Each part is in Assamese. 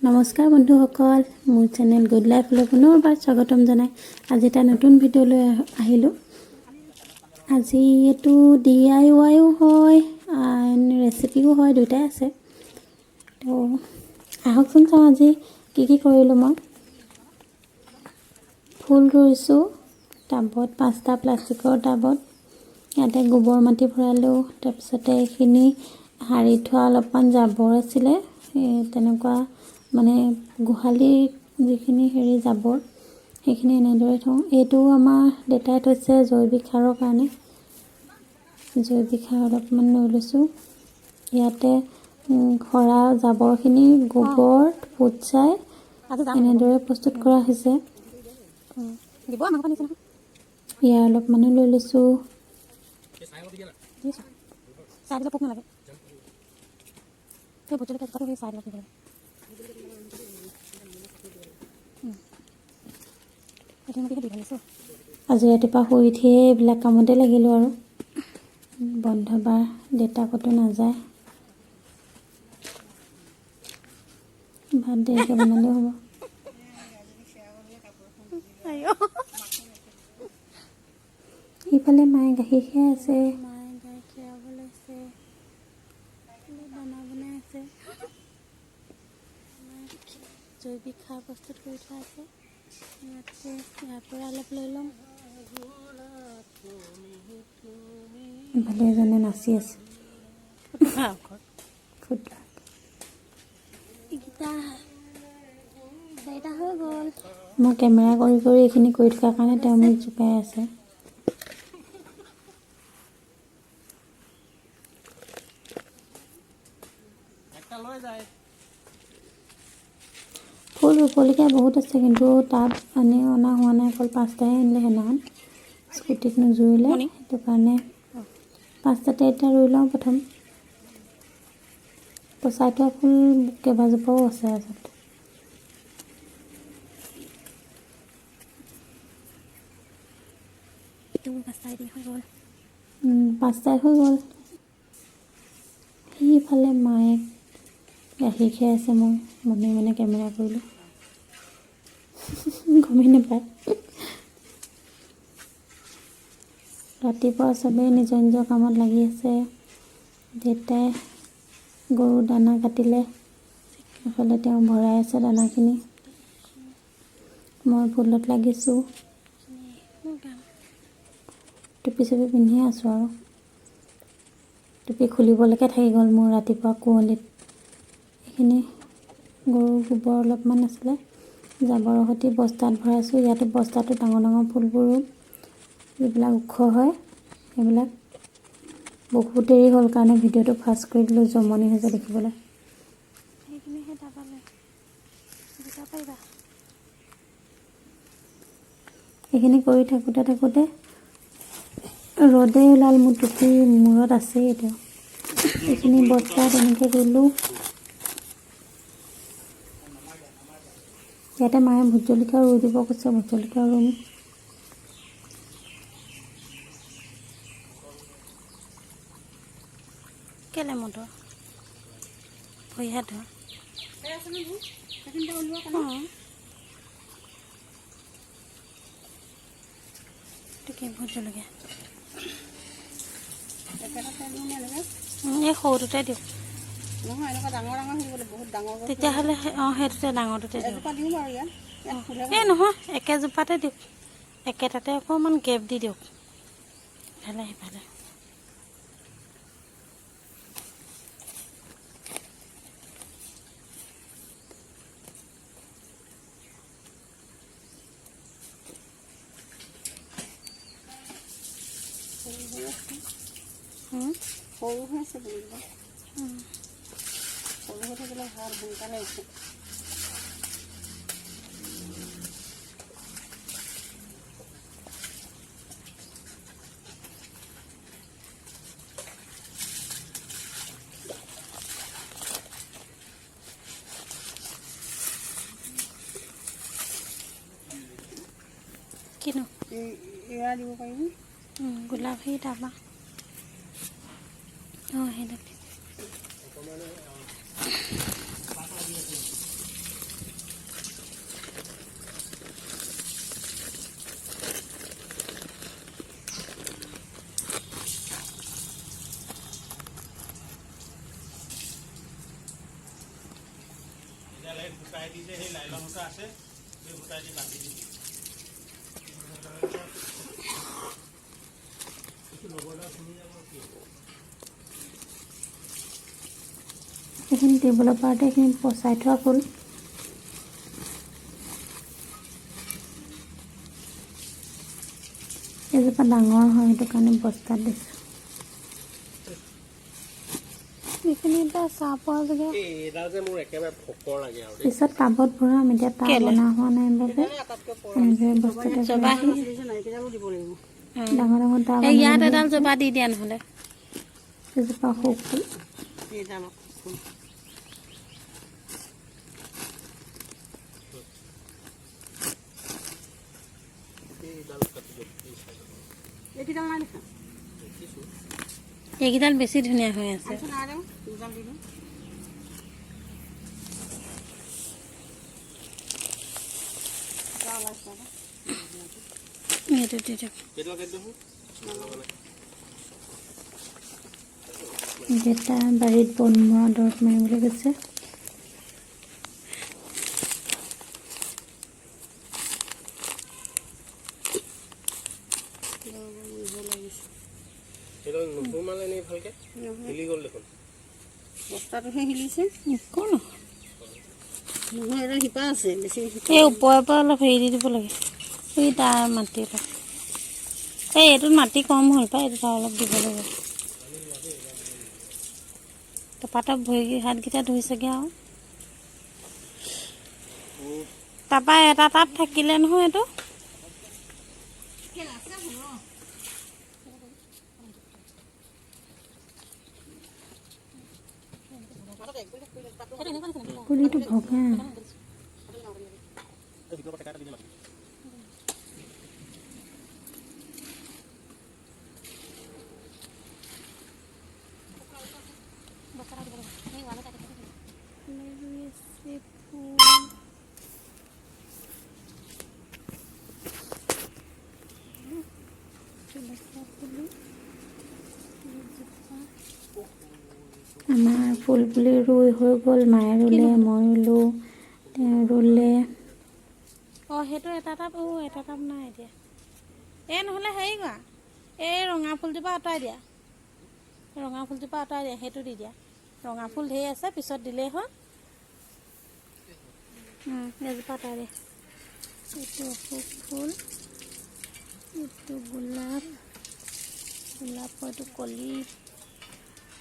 নমস্কাৰ বন্ধুসকল, মোৰ চেনেল গুড লাইফলৈ পুনৰবাৰ স্বাগতম জনাই আজি এটা নতুন ভিডিঅ' লৈ আহিলোঁ। আজি এইটো DIYও হয়, ৰেচিপিও হয়, দুটাই আছে। তো আহকচোন চাওঁ আজি কি কৰিলোঁ মই। ফুল ৰুইছোঁ টাবত, 5টা প্লাষ্টিকৰ টাবত। ইয়াতে গোবৰ মাটি ভৰালোঁ। তাৰপিছতে এইখিনি সাৰি থোৱা অলপমান জাবৰ আছিলে, তেনেকুৱা মানে গোহালিৰ যিখিনি জাবৰ সেইখিনি এনেদৰে থওঁ। এইটো আমাৰ দেউতাই থৈছে জৈৱিক সাৰৰ কাৰণে। জৈৱিক সাৰ অলপমান লৈ লৈছোঁ। ইয়াতে সৰা জাবৰখিনি গোবৰ ফুটছাই এনেদৰে প্ৰস্তুত কৰা হৈছে। ইয়াৰ অলপমানো লৈ লৈছোঁ। আজি ৰাতিপুৱা শুই উঠিয়ে এইবিলাক কামতে লাগিলোঁ আৰু বন্ধ বাৰ, দেউতা ক'তো নাযায়। ভাত দেৰিকৈ বনালেও হ'ব। ইফালে মায়ে গাখীৰ খীৰাই আছে, মায়ে গাখীৰ খীৰাব লৈছে, দানা বনাই আছে। জৈৱিক সাৰ প্ৰস্তুত কৰি থোৱা আছে। ইয়াৰ পৰা অলপ লৈ ল'ম। ইফালে এজনে নাচি আছে। মই কেমেৰা কৰি এইখিনি কৰি থকাৰ কাৰণে তেওঁ মোক জোকাই আছে। ফুল ৰুবলগীয়া বহুত আছে, কিন্তু তাত অনা হোৱা নাই। অকল 5টাহে আনিলে সেইদিনাখন, স্কুটিত নোজুৰিলে। সেইটো কাৰণে 5টাতে এতিয়া ৰুই লওঁ প্ৰথম। পচাই থোৱা ফুল কেইবাজোপাও আছে আচলতে। পাঁচটাই হৈ গ'ল। সিফালে মায়ে গাখীৰ খীৰাই আছে, মই মনে কেমেৰা কৰিলোঁ। গমেই নাপায়। ৰাতিপুৱা চবেই নিজৰ নিজৰ কামত লাগি আছে। দেউতাই গৰু দানা কাটিলে, এফালে তেওঁ ভৰাই আছে দানাখিনি। মই ফুলত লাগিছোঁ। টুপি চুপি পিন্ধিয়ে আছোঁ আৰু টুপি খুলিবলৈকে থাকি গ'ল মোৰ ৰাতিপুৱা কুঁৱলীত। এইখিনি গৰুৰ গোবৰ অলপমান আছিলে, জাবৰৰ সৈতে বস্তাত ভৰাইছোঁ। ইয়াতো বস্তাটো ডাঙৰ ফুলবোৰ ৰুম, যিবিলাক ওখ হয় সেইবিলাক। বহুত দেৰি হ'ল কাৰণে ভিডিঅ'টো ফাষ্ট কৰি দিলোঁ, জমনি হৈছে দেখিবলৈ। এইখিনি কৰি থাকোঁতে ৰ'দে ওলাল। মোৰ টুপি মূৰত আছেই এতিয়া। এইখিনি বস্তাত এনেকৈ ৰুলোঁ। ইয়াতে মায়ে ভোট জলকীয়া ৰুই দিব কৈছে, ভোট জলকীয়া ৰুম। কেলে মটৰ ভৰি হাত ধোৱা ভোট জলকীয়া এই সৰুটোতে দিওঁ। তেতিয়াহ'লে সেইটোতে ডাঙৰটোতে দিওঁ। এই নহয়, একেজোপাতে দিওঁ। একেটাতে অকণমান গেপ দি দিওঁ, ইফালে সিফালে। সৰু হৈ আছে বুলিব, সৰু হৈ থাকিলে ভাল, সোনকালে উঠে। কিনো এয়া দিব পাৰিবি, গোলাপ সেই তাৰপৰা এইখিনি টেবুলৰ পাৰতে এইখিনি পচাই থোৱা ফুল। এজোপা ডাঙৰ হয়, সেইটো কাৰণে বস্তাত দিছোঁ। এইখিনি এটা চাহ পোৱা জেগা পিছত টাবত ভৰাম। এতিয়া টাব বনা হোৱা নাই বাবে এনেদৰে বস্তাতে ডাঙৰ ডাঙৰ টাব ইয়াত এডাল জবা দি দিয়া নহ'লে এজোপা সৰু ফুল। এইকেইডাল বেছি ধুনীয়া হৈ আছে। যেটা বাৰীত বনোৱা দৰৱ মাৰিবলৈ গৈছে। বস্তাটোহে হিলিছে। একো নহয়, শিপা আছে বেছি। এই ওপৰৰ পৰা অলপ হেৰি দি দিব লাগে। এই তাৰ মাটি অলপ, এইটোত মাটি কম হ'ল পাই, এইটো তাৰ অলপ দিব লাগে। টপাটপ ভৰি হাতকেইটা ধুইছেগৈ আৰু তাৰপৰা এটা তাত থাকিলে নহয় এইটো। পুলিটো ভগা। আমাৰ ফুল পুলি ৰুই হৈ গ'ল। মায়ে ৰুলে, মই ৰুলোঁ, তেওঁ ৰুলে। সেইটো এটা টাব এটা টাব নাই এতিয়া। নহ'লে হেৰি কৰা, এই ৰঙা ফুলজোপা আঁতৰাই দিয়া। ৰঙা ফুলজোপা আঁতৰাই দিয়া, সেইটো দি দিয়া। ৰঙা ফুল ধেৰ আছে, পিছত দিলেই হ'ল। এজোপা আঁতৰাই দিয়া। এইটো অশোক ফুল, এইটো গোলাপ, এইটো কলি,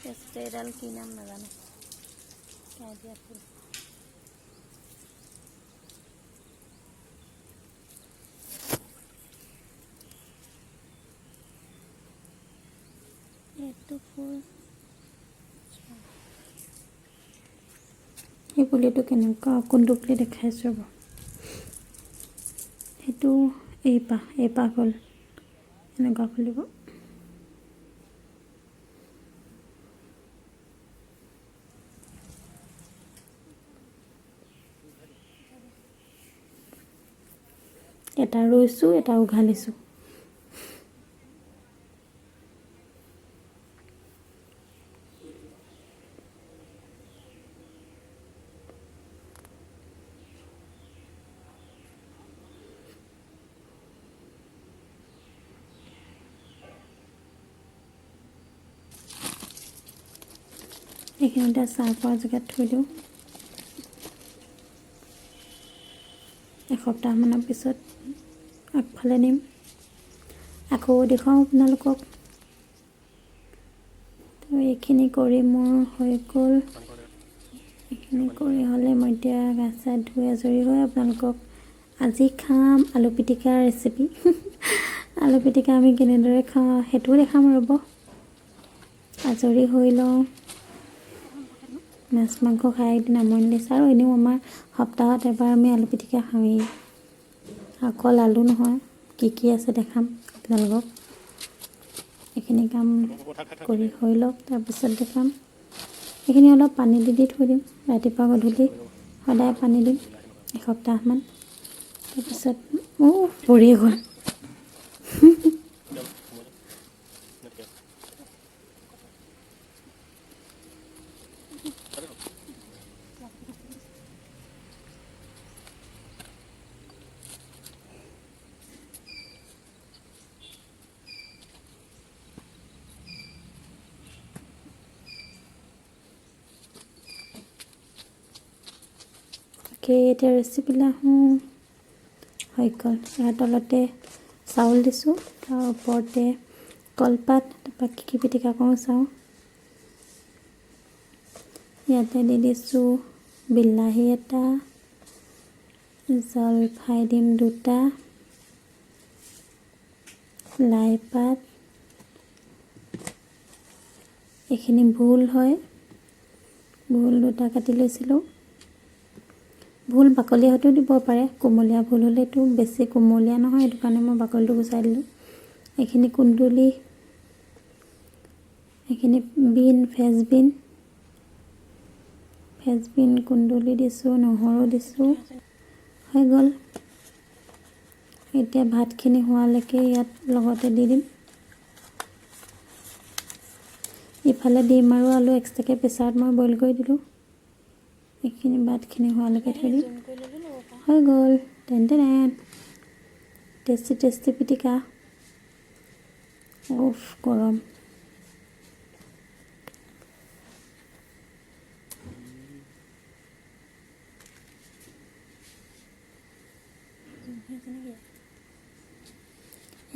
তাৰপিছতে এডাল কি নাম নাজানো, দিয়া ফুল। এইটো ফুল, এই পুলিটো কেনেকুৱা, কোনটো পুলি দেখাইছোঁ ৰ'ব। সেইটো এইপাহ হ'ল এনেকুৱা ফুলিব। এটা ৰুইছোঁ, এটা উঘালিছোঁ। এইখিনিতে চাহ পোৱা জেগাত থৈ দিওঁ। এসপ্তাহমানৰ পিছত আগফালে নিম, আকৌ দেখুৱাওঁ আপোনালোকক। তো এইখিনি কৰি মোৰ হৈ গ'ল। এইখিনি কৰি হ'লে মই এতিয়া গা চা ধুই আজৰি হৈ আপোনালোকক আজি খাম আলু পিটিকাৰ ৰেচিপি। আলু পিটিকা আমি কেনেদৰে খাওঁ সেইটোও দেখাম ৰ'ব। আজৰি হৈ লওঁ। মাছ মাংস খাই একদিন আমনি লাগিছে, আৰু এনেও আমাৰ সপ্তাহত এবাৰ আমি আলু পিটিকা খাওঁৱেই। অকল আলু নহয়, কি আছে দেখাম আপোনালোকক। এইখিনি কাম কৰি হৈ লওক, তাৰপিছত দেখাম। এইখিনি অলপ পানী দি থৈ দিম, ৰাতিপুৱা গধূলি সদায় পানী দিম এসপ্তাহমান। তাৰপিছত পৰি গ'ল। অ'কে, এতিয়া ৰেচিপিলৈ আহোঁ। হৈ গ'ল। ইয়াৰ তলতে চাউল দিছোঁ, তাৰ ওপৰতে কলপাত, তাৰপৰা কি পিটিকা কৰোঁ চাওঁ। ইয়াতে দি দিছোঁ বিলাহী এটা, জলফাই দিম 2টা, লাই পাত, এইখিনি ভোল হয়, ভোল 2টা কাটি লৈছিলোঁ। ভোল বাকলিৰ সৈতেও দিব পাৰে, কোমলীয়া ভোল হ'লেতো বেছি কোমলীয়া নহয়, সেইটো কাৰণে মই বাকলিটো গুচাই দিলোঁ। এইখিনি কুন্দুলি, এইখিনি ফ্ৰেঞ্চবিন কুন্দুলি দিছোঁ, নহৰু দিছোঁ। হৈ গ'ল। এতিয়া ভাতখিনি হোৱালৈকে ইয়াত লগতে দি দিম। ইফালে ডিম আৰু আলু এক্সট্ৰাকৈ প্ৰেছাৰত মই বইল কৰি দিলোঁ। এইখিনি ভাতখিনি হোৱালৈকে থৈ দিম। হৈ গ'ল। টেন টেষ্টি টেষ্টি পিটিকা। উফ, গৰম।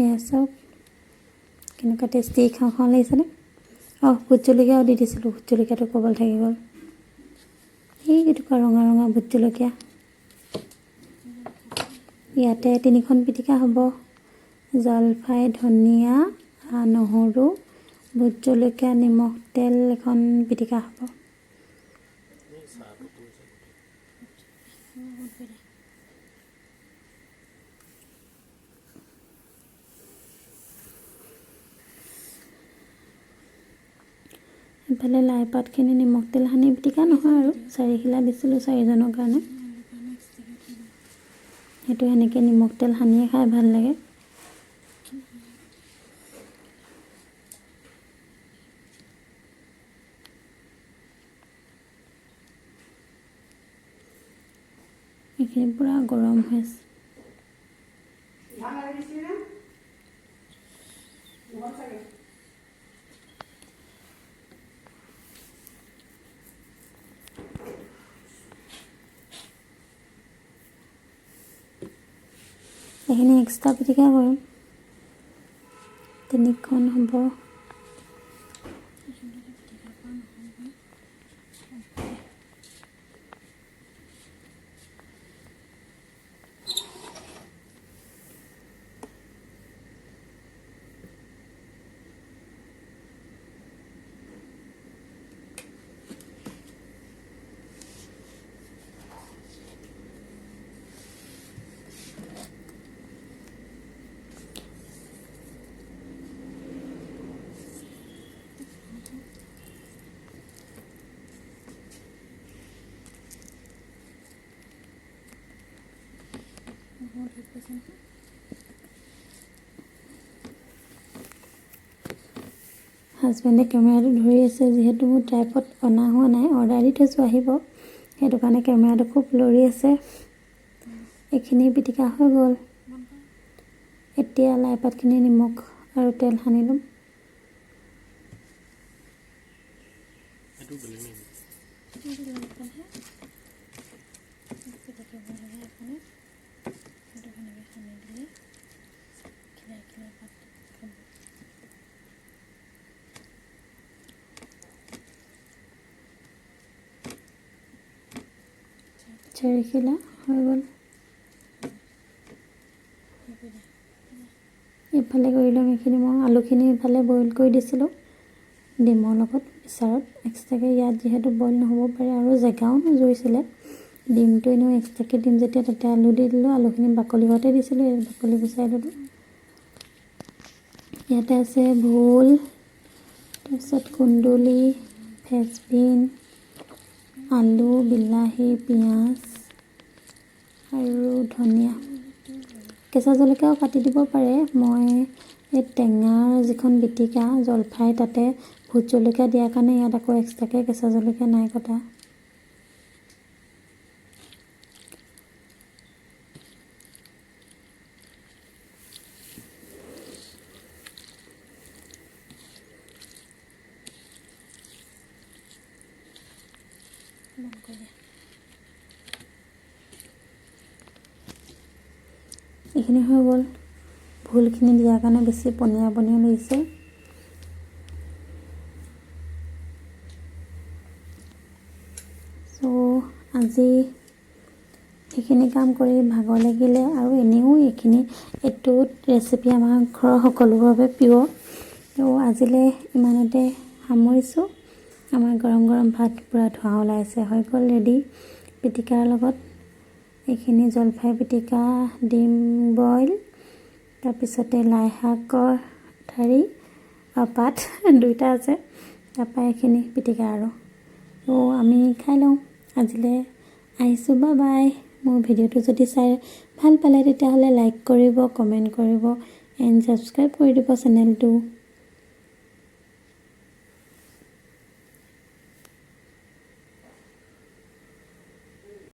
এয়া চাওক কেনেকুৱা টেষ্টি খাওঁ খাওঁ লাগিছেনে? ভোট জলকীয়াও দি দিছিলোঁ, ভোট জলকীয়াটো ক'বলৈ থাকি গ'ল। এইকেইটুকুৰা ৰঙা ৰঙা ভোট জলকীয়া। ইয়াতে 3খন পিটিকা হ'ব। জলফাই, ধনিয়া, নহৰু, ভোট জলকীয়া, নিমখ, তেল এখন পিটিকা হ'ব। ইফালে লাই পাতখিনি নিমখ তেল সানি পিটিকা নহয় আৰু 4খিলা দিছিলোঁ 4জনৰ কাৰণে। সেইটো সেনেকৈ নিমখ তেল সানিয়ে খাই ভাল লাগে। এইখিনি পূৰা গৰম হৈ আছে। এইখিনি এক্সট্ৰা পিটিকা কৰিম। 3খন হ'ব। হাজবেণ্ডে কেমেৰাটো ধৰি আছে, যিহেতু মোৰ ট্ৰাইপড অনা হোৱা নাই, অৰ্ডাৰ দি থৈছোঁ, আহিব। সেইটো কাৰণে কেমেৰাটো খুব লৰি আছে। এইখিনি পিটিকা হৈ গ'ল। এতিয়া লাই পাতখিনি নিমখ আৰু তেল সানি ল'ম। চেৰিখিলা হৈ গ'ল। ইফালে কৰি ল'ম এইখিনি। মই আলুখিনি ইফালে বইল কৰি দিছিলোঁ ডিমৰ লগত প্ৰেছাৰত এক্সট্ৰাকৈ। ইয়াত যিহেতু বইল নহ'ব পাৰে আৰু জেগাও নজুৰিছিলে, ডিমটো এনেও এক্সট্ৰাকৈ দিম যেতিয়া তাতে আলু দি দিলোঁ। আলুখিনি বাকলি ঘৰতে দিছিলোঁ, বাকলি গুচাই ল'লোঁ। ইয়াতে আছে ভোল, তাৰপিছত কুন্দুলি, ফ্ৰেঞ্চবিন, আলু, বিলাহী, পিঁয়াজ আৰু ধনিয়া। কেঁচা জলকীয়াও কাটি দিব পাৰে। মই এই টেঙাৰ যিখন পিটিকা জলফাই, তাতে ভোট জলকীয়া দিয়াৰ কাৰণে ইয়াত আকৌ এক্সট্ৰাকৈ কেঁচা জলকীয়া নাই কটা। এইখিনি হৈ গ'ল। ভোলখিনি দিয়াৰ কাৰণে বেছি পনীয়া পনীয়া লাগিছে। চ' আজি সেইখিনি কাম কৰি ভাগৰ লাগিলে, আৰু এনেও এইটো ৰেচিপি আমাৰ ঘৰৰ সকলোৰে বাবে প্ৰিয়। ত' আজিলৈ ইমানতে সামৰিছোঁ। আমাৰ গৰম গৰম ভাত পূৰা ধোঁৱা ওলাইছে, হৈ গ'ল ৰেডি। পিটিকাৰ লগত এইখিনি জলফাই পিটিকা, ডিম বইল, তাৰপিছতে লাই শাকৰ ঠাৰি পাত দুইটা আছে, তাৰপৰা এইখিনি পিটিকা আৰু। ত' আমি খাই লওঁ। আজিলৈ আহিছোঁ, বাই বাই। মোৰ ভিডিঅ'টো যদি চাই ভাল পালে তেতিয়াহ'লে লাইক কৰিব, কমেণ্ট কৰিব, এণ্ড ছাবস্ক্ৰাইব কৰি দিব চেনেলটো।